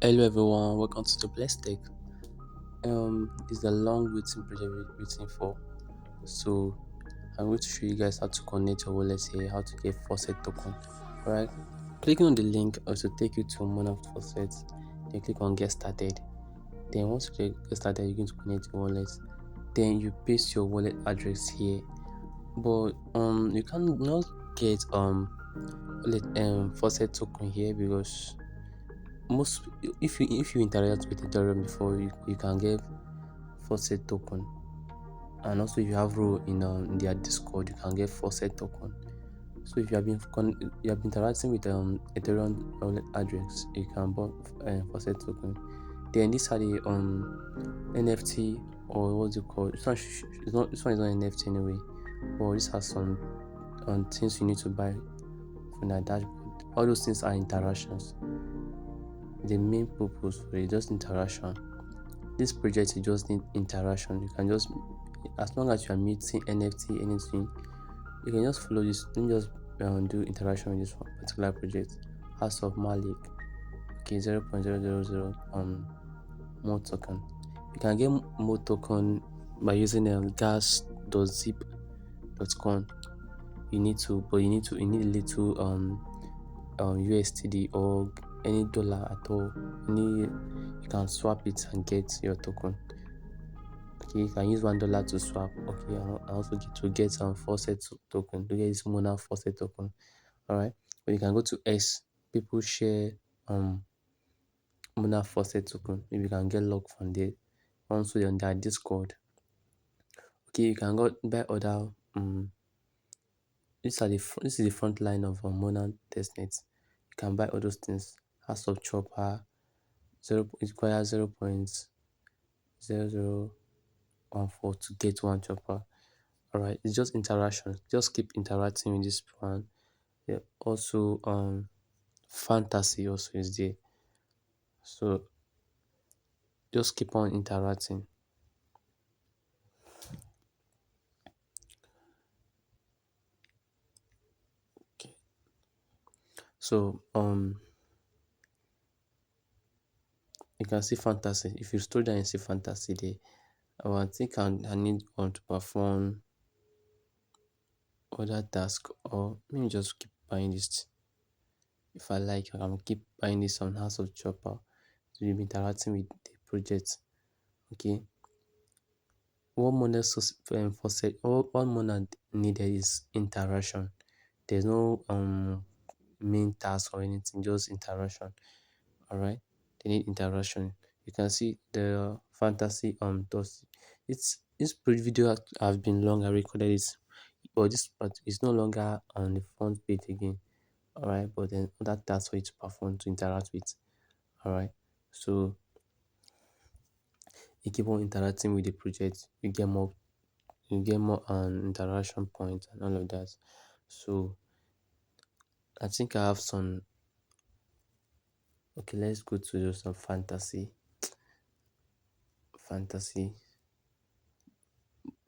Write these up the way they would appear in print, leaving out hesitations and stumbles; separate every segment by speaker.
Speaker 1: Hello everyone, welcome to the Blazpay. It's a long waiting project we're waiting for. So I'm going to show you guys how to connect your wallet here, how to get Faucet token. Alright, clicking on the link also take you to MON Faucet. Then click on get started. Then once you get started, you're going to connect your wallet. Then you paste your wallet address here. But you cannot get Faucet token here because most if you interact with Ethereum before, you can get Faucet token, and also if you have role in their Discord, you can get Faucet token. So if you have been interacting with Ethereum wallet address, you can buy Faucet token. Then these are the NFT, or what's it called? This one is not NFT anyway, but this has some things you need to buy from that dashboard. All those things are interactions. The main purpose for it just interaction. This project, you just need interaction. You can just, as long as you are meeting NFT anything, you can just follow this. Don't just do interaction with this one particular project. House of Malik, okay, 0.000 MON token. You can get MON token by using gas.zip.com. You need a little USDT or any dollar at all. You can swap it and get your token. Okay, you can use $1 to swap. Okay, and also get some Faucet token to get this Mona Faucet token. Alright, but you can go to S. People share Mona Faucet token. Maybe you can get luck from there. Also on their Discord. Okay, you can go buy other this is the front line of Mona Testnet. You can buy all those things. House of Chopper, it requires 0.0014 to get one chopper. Alright, it's just interaction. Just keep interacting with this one. Yeah, also fantasy also is there. So just keep on interacting. Okay. So you can see fantasy. If you scroll down and see fantasy there, I think I need to perform other task, or let me just keep buying this. If I like, I can keep buying this on House of Chopper to be interacting with the project. Okay. What money needed is interaction. There's no main task or anything, just interaction. Alright, they need interaction. You can see the fantasy does this video has been long. I recorded it, but this part is no longer on the front page again. Alright, but then other tasks for you to perform to interact with. Alright, so you keep on interacting with the project, you get more interaction points and all of that. So I think I have some. Okay, let's go to some fantasy.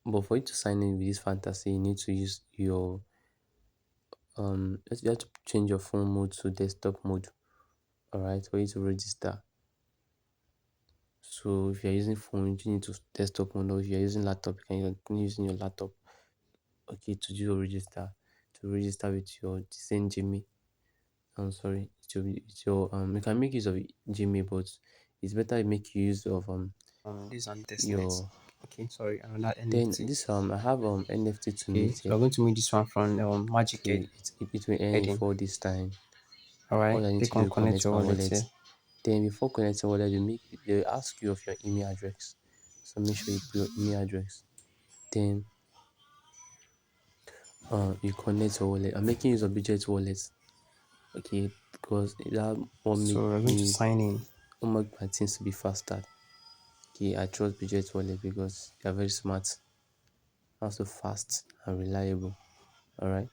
Speaker 1: But for you to sign in with this fantasy, you need to use your you have to change your phone mode to desktop mode. Alright, for you to register. So if you're using phone, you need to desktop mode, or if you're using laptop, you can continue using your laptop. Okay, to do your register. To register with your same Gmail. I'm sorry, it's your you can make use of Gmail, but it's better you make use of
Speaker 2: This on Testnet.
Speaker 1: your.
Speaker 2: Okay, sorry, another
Speaker 1: Then
Speaker 2: NFT.
Speaker 1: this I have NFT to
Speaker 2: Okay,
Speaker 1: meet
Speaker 2: so
Speaker 1: here.
Speaker 2: we're going to meet this one from Magic
Speaker 1: Okay, it will end
Speaker 2: Heading.
Speaker 1: for this time.
Speaker 2: All right,
Speaker 1: All I need to
Speaker 2: click
Speaker 1: do
Speaker 2: on
Speaker 1: is
Speaker 2: connect
Speaker 1: connect
Speaker 2: your
Speaker 1: my
Speaker 2: wallet
Speaker 1: wallet.
Speaker 2: here.
Speaker 1: Then before connecting wallet, they ask you of your email address. So make sure you put your email address. Then you connect your wallet. I'm making use of budget wallet. Okay, because that will make
Speaker 2: So we're going to sign in.
Speaker 1: my things to be faster. Okay, I trust budget wallet because they are very smart, also fast and reliable. All right.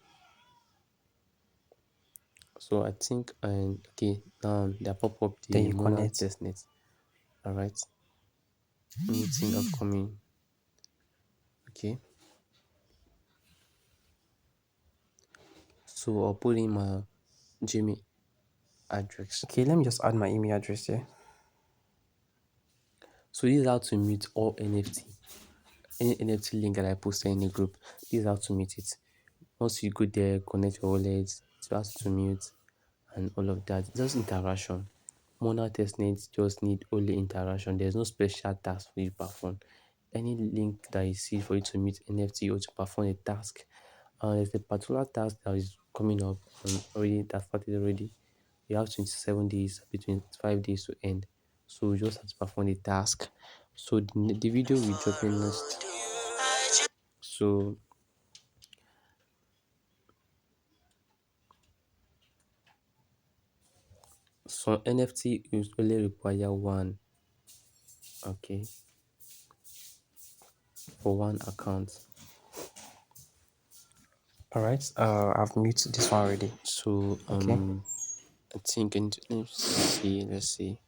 Speaker 1: So I think okay, now they pop up
Speaker 2: Then
Speaker 1: the
Speaker 2: you
Speaker 1: MON
Speaker 2: connect.
Speaker 1: testnet. All right, meeting upcoming. Okay, so I'll put in my Gmail address.
Speaker 2: Okay, let me just add my email address here.
Speaker 1: So this is how to mute all NFT. Any NFT link that I posted in the group, this is how to mute it. Once you go there, connect your wallet, it asks to mute and all of that. Just interaction. Mono testnet just need only interaction. There's no special task for you to perform. Any link that you see for you to mute NFT or to perform a task, there's a particular task that is coming up already that started already. You have 27 days, between 5 days to end. So you just have to perform the task. So the video will drop in next. So some NFT you only require one, okay, for one account.
Speaker 2: All right. I've muted this one already.
Speaker 1: So
Speaker 2: Okay.
Speaker 1: I think let's see.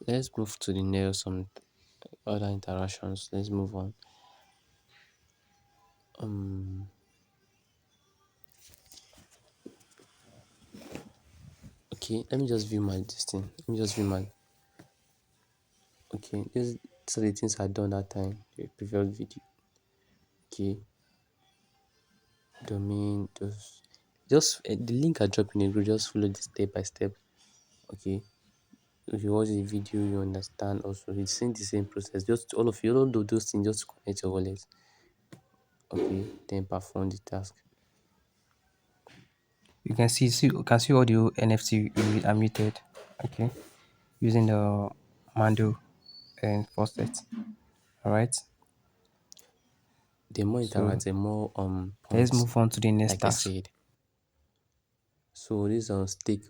Speaker 1: Let's move to the next some other interactions. Let's move on. Um okay, let me just view my this thing. Let me just view my okay. These are the things I done that time, the previous video. Okay, domain just the link I drop in the group, just follow this step by step. Okay. If you watch the video, you understand also. It's the same process. Just all of you, all of those things, just connect your wallet. Okay, then perform the task.
Speaker 2: You can see all the NFT are muted. Okay. Using the Mando and Faucet. All right.
Speaker 1: The more
Speaker 2: So
Speaker 1: interact, the more
Speaker 2: let's
Speaker 1: points.
Speaker 2: move on to the next
Speaker 1: Like I
Speaker 2: task.
Speaker 1: said. So this stake,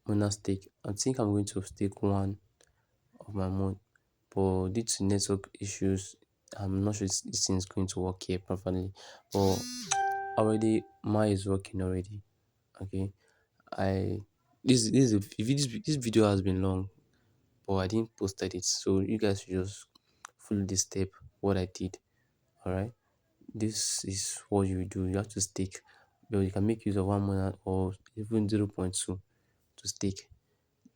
Speaker 1: Mona stake. I think I'm going to stake one of my month, but due to network issues, I'm not sure this thing is going to work here properly. But already, mine is working already. Okay, I this video has been long, but I didn't posted it, so you guys should just follow this step what I did. All right, this is what you do. You have to stake, but you can make use of 1 month or even 0.2 to stake.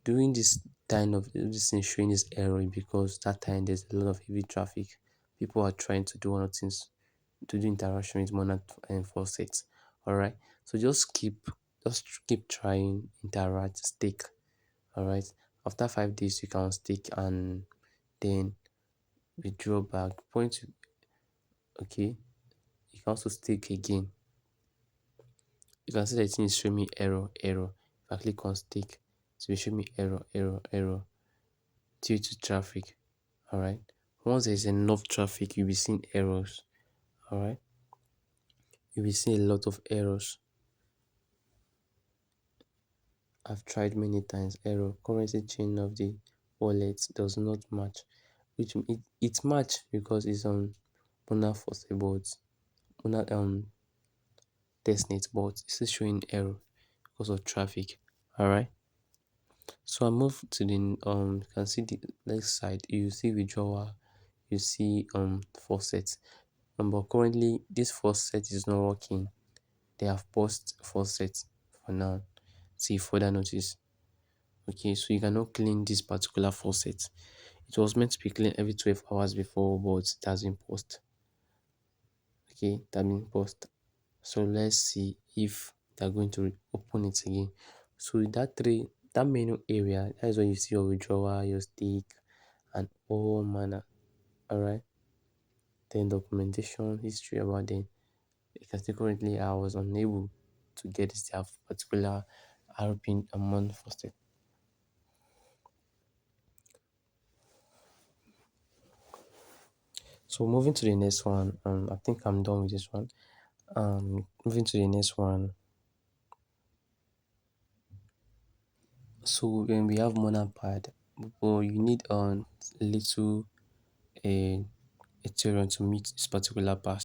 Speaker 1: During this time of this thing showing this error because that time there's a lot of heavy traffic. People are trying to do one of things to do interaction with Monad and Faucet. All right, so just keep trying, interact, stake. All right, after 5 days you can stake and then withdraw back. Okay, you can also stake again. You can see that it is showing me error. If I click on stake, it will show me error due to traffic. All right, once there's enough traffic, you'll be seeing errors. All right, you'll be seeing a lot of errors. I've tried many times. Error. Currency chain of the wallet does not match. Which it match because it's on Mona Faucet boards. Mona testnet, but it's still showing error because of traffic. Alright. So I move to the you can see the next side. You see withdrawal, you see faucet. But currently this faucet is not working. They have paused faucet for now. See further notice. Okay, so you cannot clean this particular faucet. It was meant to be cleaned every 12 hours before, but it has been paused. Okay, it has been paused. So let's see if they're going to open it again. So that menu area, that is where you see your withdrawal, your stake, and all manner. Alright. Then documentation, history about them. You can see currently I was unable to get this particular RP amount for stake. So moving to the next one, I think I'm done with this one. Moving to the next one. So when we have monopod, but you need a little a Ethereum to meet this particular pass.